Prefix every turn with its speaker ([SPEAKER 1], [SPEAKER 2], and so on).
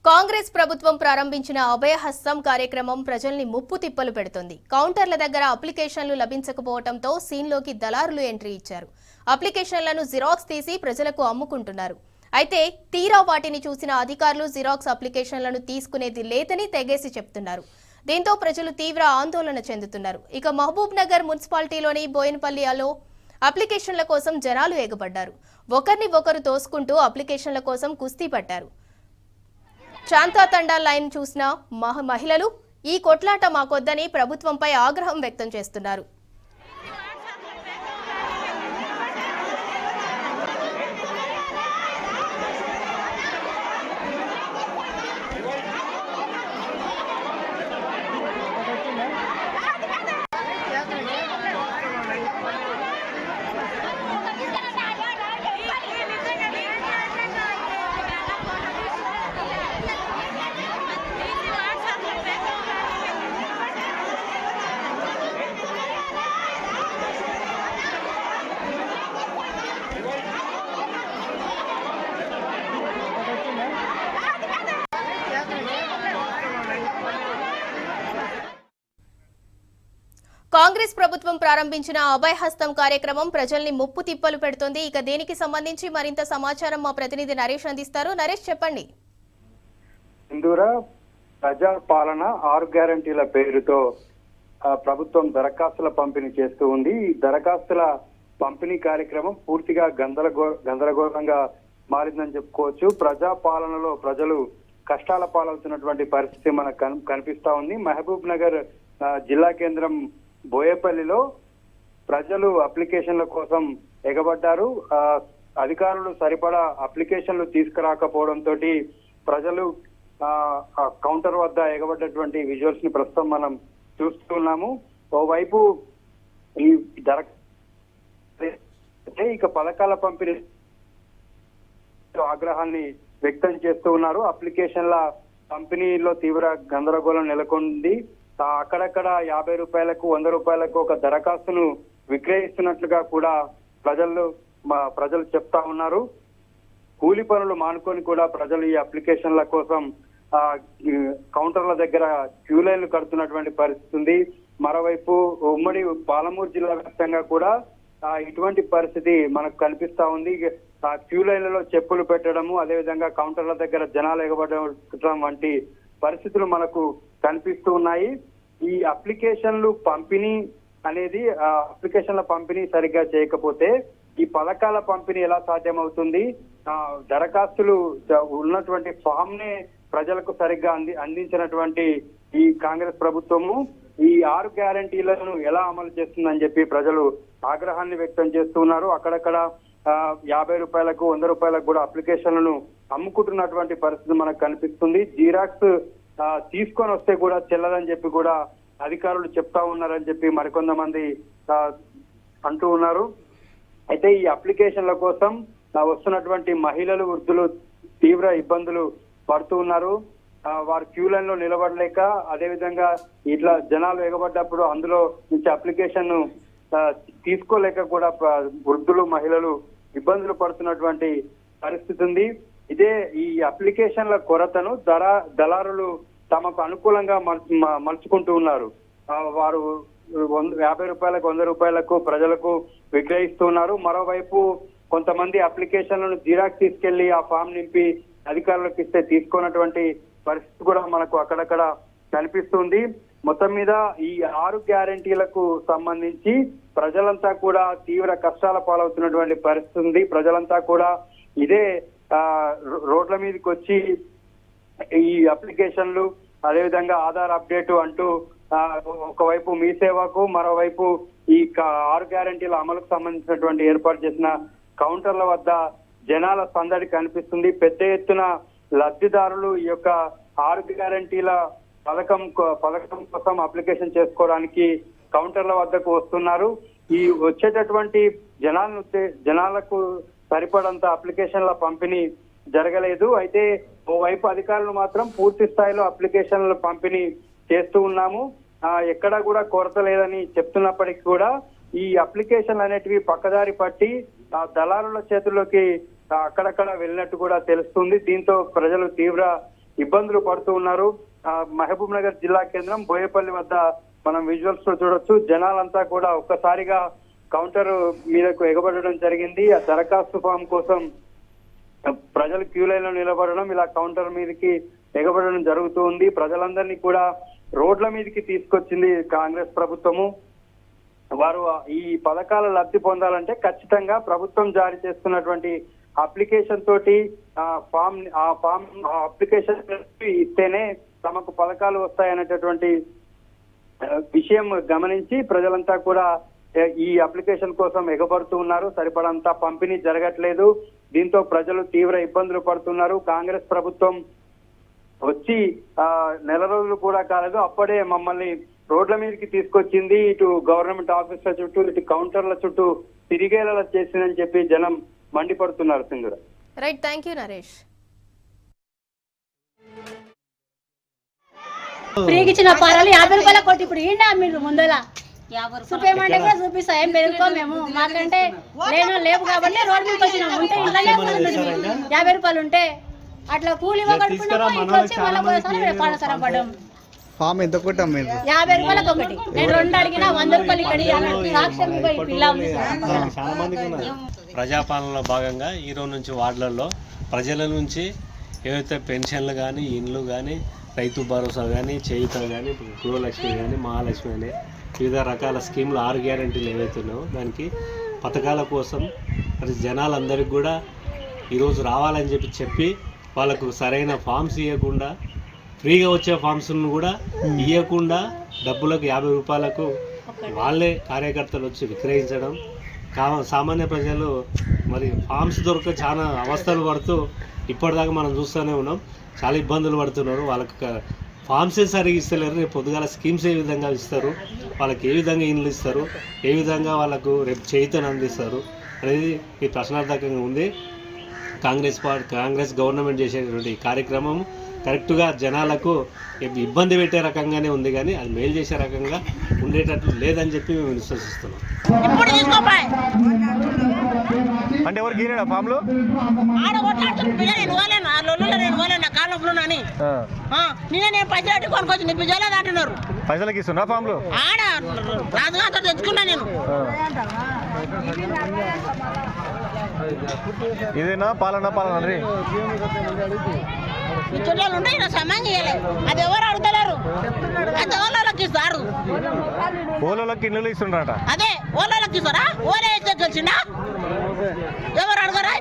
[SPEAKER 1] కాంగ్రెస్ ప్రభుత్వం ప్రారంభించిన అభయహస్తం కార్యక్రమం ప్రజల్ని ముప్పు తిప్పలు పెడుతోంది. కౌంటర్ల దగ్గర అప్లికేషన్లు లభించకపోవడంతో సీన్లోకి దళారులు ఎంట్రీ ఇచ్చారు. అప్లికేషన్లను జిరాక్స్ తీసి ప్రజలకు అమ్ముకుంటున్నారు. అయితే తీరా వాటిని చూసిన అధికారులు జిరాక్స్ అప్లికేషన్లను తీసుకునేది లేదని తెగేసి చెప్తున్నారు. దీంతో ప్రజలు తీవ్ర ఆందోళన చెందుతున్నారు. ఇక మహబూబ్ నగర్ మున్సిపాలిటీలోని బోయినపల్లిలో అప్లికేషన్ల కోసం జనాలు ఎగబడ్డారు. ఒకరిని ఒకరు తోసుకుంటూ అప్లికేషన్ల కోసం కుస్తీ పట్టారు. శాంతా తండా లైన్ చూసిన మహిళలు ఈ కొట్లాట మాకొద్దని ప్రభుత్వంపై ఆగ్రహం వ్యక్తం చేస్తున్నారు. కాంగ్రెస్ ప్రభుత్వం ప్రారంభించిన అభయహస్తం కార్యక్రమం ప్రజల్ని ముప్పు తిప్పలు పెడుతోంది. ఇక దీనికి సంబంధించి మరింత సమాచారం మా ప్రతినిధి నరేష్ అందిస్తారు. నరేష్, చెప్పండి.
[SPEAKER 2] ఇందూరా ప్రజా పాలన 6 గ్యారంటీల పేరుతో ప్రభుత్వం దరఖాస్తుల పంపిణీ చేస్తూ ఉంది. ఈ దరఖాస్తుల పంపిణీ కార్యక్రమం పూర్తిగా గందరగోళంగా మారిందని చెప్పుకోవచ్చు. ప్రజా పాలనలో ప్రజలు కష్టాల పాలవుతున్నటువంటి పరిస్థితి మనకు కనిపిస్తా ఉంది. మహబూబ్ నగర్ జిల్లా కేంద్రం బోయపల్లిలో ప్రజలు అప్లికేషన్ల కోసం ఎగబడ్డారు. అధికారులు సరిపడా అప్లికేషన్లు తీసుకురాకపోవడంతో ప్రజలు కౌంటర్ వద్ద ఎగబడ్డటువంటి విజువల్స్ ని ప్రస్తుతం మనం చూస్తున్నాము. ఓవైపు ఈ ఇక పథకాల పంపిణీ ఆగ్రహాన్ని వ్యక్తం చేస్తూ ఉన్నారు. అప్లికేషన్ల పంపిణీలో తీవ్ర గందరగోళం నెలకొంది. అక్కడక్కడ 50 రూపాయలకు 100 రూపాయలకు ఒక దరఖాస్తును విక్రయిస్తున్నట్లుగా కూడా ప్రజలు చెప్తా ఉన్నారు. కూలి పనులు మానుకొని కూడా ప్రజలు ఈ అప్లికేషన్ల కోసం కౌంటర్ల దగ్గర క్యూ లైన్లు కడుతున్నటువంటి పరిస్థితి ఉంది. మరోవైపు ఉమ్మడి పాలమూరు జిల్లా వ్యాప్తంగా కూడా ఇటువంటి పరిస్థితి మనకు కనిపిస్తా ఉంది. క్యూ లైన్లలో చెప్పులు పెట్టడము, అదేవిధంగా కౌంటర్ల దగ్గర జనాలు ఎగబడడం వంటి పరిస్థితులు మనకు కనిపిస్తూ ఉన్నాయి. ఈ అప్లికేషన్లు పంపిణీ అనేది అప్లికేషన్ల పంపిణీ సరిగ్గా చేయకపోతే ఈ పథకాల పంపిణీ ఎలా సాధ్యమవుతుంది? దరఖాస్తులు ఉన్నటువంటి ఫామ్ నే ప్రజలకు సరిగ్గా అందించినటువంటి ఈ కాంగ్రెస్ ప్రభుత్వము ఈ 6 గ్యారంటీలను ఎలా అమలు చేస్తుందని చెప్పి ప్రజలు ఆగ్రహాన్ని వ్యక్తం చేస్తున్నారు. అక్కడక్కడ 50 రూపాయలకు 100 రూపాయలకు కూడా అప్లికేషన్లను అమ్ముకుంటున్నటువంటి పరిస్థితి మనకు కనిపిస్తుంది. జిరాక్స్ తీసుకొని వస్తే కూడా చెల్లదని చెప్పి కూడా అధికారులు చెప్తా ఉన్నారని చెప్పి మరికొంతమంది అంటూ ఉన్నారు. అయితే ఈ అప్లికేషన్ల కోసం వస్తున్నటువంటి మహిళలు, వృద్ధులు తీవ్ర ఇబ్బందులు పడుతూ ఉన్నారు. వారు క్యూ లైన్ లో నిలబడలేక, అదేవిధంగా ఇట్లా జనాలు ఎగబడ్డప్పుడు అందులో నుంచి అప్లికేషన్ తీసుకోలేక కూడా వృద్ధులు, మహిళలు ఇబ్బందులు పడుతున్నటువంటి పరిస్థితి ఉంది. ఇదే ఈ అప్లికేషన్ల కొరతను దళారులు తమకు అనుకూలంగా మలుచుకుంటూ ఉన్నారు. వారు 50 రూపాయలకు 100 రూపాయలకు ప్రజలకు విక్రయిస్తున్నారు. మరోవైపు కొంతమంది అప్లికేషన్లను జిరాక్స్ తీసుకెళ్లి ఆ ఫామ్ నింపి అధికారులకు ఇస్తే తీసుకున్నటువంటి పరిస్థితి కూడా మనకు అక్కడక్కడ కనిపిస్తుంది. మొత్తం మీద ఈ 6 గ్యారంటీలకు సంబంధించి ప్రజలంతా కూడా తీవ్ర కష్టాల పాలవుతున్నటువంటి పరిస్థితి ఉంది. ప్రజలంతా కూడా ఇదే రోడ్ల మీదకి వచ్చి ఈ అప్లికేషన్లు, అదేవిధంగా ఆధార్ అప్డేట్ అంటూ ఒకవైపు మీ సేవకు, మరోవైపు ఈ 6 గ్యారంటీల అమలుకు సంబంధించినటువంటి ఏర్పాటు చేసిన కౌంటర్ల వద్ద జనాల సందడి కనిపిస్తుంది. పెద్ద ఎత్తున లబ్ధిదారులు ఈ యొక్క 6 గ్యారంటీల పథకం కోసం అప్లికేషన్ చేసుకోవడానికి కౌంటర్ల వద్దకు వస్తున్నారు. ఈ వచ్చేటటువంటి జనాలకు సరిపడంత అప్లికేషన్ల పంపిణీ జరగలేదు. అయితే ఓవైపు అధికారులు మాత్రం పూర్తి స్థాయిలో అప్లికేషన్ల పంపిణీ చేస్తూ ఉన్నాము, ఎక్కడా కూడా కొరత లేదని చెప్తున్నప్పటికీ కూడా ఈ అప్లికేషన్లు అనేటివి పక్కదారి పట్టి దళారుల చేతుల్లోకి అక్కడక్కడ వెళ్ళినట్టు కూడా తెలుస్తుంది. దీంతో ప్రజలు తీవ్ర ఇబ్బందులు పడుతూ ఉన్నారు. మహబూబ్ నగర్ జిల్లా కేంద్రం బోయపల్లి వద్ద మనం విజువల్స్ లో చూడొచ్చు. జనాలంతా కూడా ఒక్కసారిగా కౌంటర్ మీదకు ఎగబడడం జరిగింది. ఆ దరఖాస్తు ఫామ్ కోసం ప్రజలు క్యూ లైన్ లో నిలబడడం, ఇలా కౌంటర్ మీదకి ఎగబడడం జరుగుతూ ఉంది. ప్రజలందరినీ కూడా రోడ్ల మీదకి తీసుకొచ్చింది కాంగ్రెస్ ప్రభుత్వము. వారు ఈ పథకాల లబ్ధి పొందాలంటే ఖచ్చితంగా ప్రభుత్వం జారీ చేస్తున్నటువంటి అప్లికేషన్ తోటి అప్లికేషన్ ఇస్తేనే తమకు పథకాలు వస్తాయనేటటువంటి విషయం గమనించి ప్రజలంతా కూడా ఈ అప్లికేషన్ కోసం ఎగబడుతూ ఉన్నారు. సరిపడంత పంపిణీ జరగట్లేదు. దీంతో ప్రజలు తీవ్ర ఇబ్బందులు పడుతున్నారు. కాంగ్రెస్ ప్రభుత్వం వచ్చి నెల రోజులు కూడా కాలేదు, అప్పుడే మమ్మల్ని రోడ్ల మీదకి తీసుకొచ్చింది. ఇటు గవర్నమెంట్ ఆఫీసుల చుట్టూ, ఇటు కౌంటర్ల చుట్టూ తిరిగేలా చేసిందని చెప్పి జనం మండిపడుతున్నారు. Sindhura.
[SPEAKER 1] Right, thank you Naresh.
[SPEAKER 3] ఫ్రీకి ఇచ్చిన పారాలు 50 రూపాయల కోటి ఇప్పుడు ఈయన మీరు ముందల చూపేయమంటే కూడా చూపిస్తా. ఏం పెరుగుకో మేము, మాకంటే లేవు కాబట్టి రోడ్డు మీదకి వచ్చినాం. ఉంటే ఇంట్లోనే 50 రూపాయలు ఉంటే అట్లా కూలి పడ్డాం.
[SPEAKER 4] ఫామ్ ఎంత కొట్టాం మీరు?
[SPEAKER 3] 50 రూపాయలకు ఒకటి. నేను 2 అడిగినా 100 రూపాయలు ఇక్కడ.
[SPEAKER 5] ప్రజాపాలనలో భాగంగా ఈరోజు నుంచి వార్డులలో ప్రజల నుంచి ఏవైతే పెన్షన్లు కానీ, ఇండ్లు కానీ, రైతు భరోసా కానీ, చేయుత కానీ, గృహలక్ష్మి కానీ, మహాలక్ష్మి అనే వివిధ రకాల స్కీములు 6 గ్యారెంటీలు ఏవైతే ఉన్నాయో దానికి పథకాల కోసం మరి జనాలందరికీ కూడా ఈరోజు రావాలని చెప్పి వాళ్ళకు సరైన ఫామ్స్ ఇవ్వకుండా, ఫ్రీగా వచ్చే ఫామ్స్ను కూడా ఇవ్వకుండా డబ్బులకు 50 రూపాయలకు వాళ్ళే కార్యకర్తలు వచ్చి విక్రయించడం, సామాన్య ప్రజలు మరి ఫామ్స్ దొరక చాలా అవస్థలు పడుతూ ఇప్పటిదాకా మనం చూస్తూనే ఉన్నాం. చాలా ఇబ్బందులు పడుతున్నారు. వాళ్ళకు ఫామ్సే సరిగా ఇస్తలేరు. రేపు పొద్దుగాల స్కీమ్స్ ఏ విధంగా ఇస్తారు, వాళ్ళకి ఏ విధంగా ఇండ్లు ఇస్తారు, ఏ విధంగా వాళ్ళకు రేపు చేయుతను అందిస్తారు అనేది ఈ ప్రశ్నార్థకంగా ఉంది. కాంగ్రెస్ గవర్నమెంట్ చేసేటువంటి కార్యక్రమం కరెక్ట్గా జనాలకు ఇబ్బంది పెట్టే రకంగానే ఉంది, కానీ అది మేలు చేసే రకంగా ఉండేటట్లు లేదని చెప్పి మేము విశ్వసిస్తున్నాం.
[SPEAKER 4] అంటే ఎవరు గీరాడా ఫామ్లు?
[SPEAKER 6] నేను పైసలు కొనుక్కొచ్చి నిప్పించలేదు అంటున్నారు.
[SPEAKER 4] పైసలకి ఇస్తున్నా ఫామ్లు?
[SPEAKER 6] ఆడ రాజుగారితో తెచ్చుకున్నా నేను.
[SPEAKER 4] ఇదేనా పాలన రీ
[SPEAKER 6] చుట్టాలు ఉంటాయి నా సమయం చేయాలి. అది ఎవరు అడుగుతలేరు, అది ఓలోకి ఇస్తారు.
[SPEAKER 4] ఓలోకి ఇల్లు ఇస్తుండ్రట.
[SPEAKER 6] అదే ఓలోకి ఇస్తారా? ఓలే అయితే గెలిచిందా? ఎవరు అడగరా?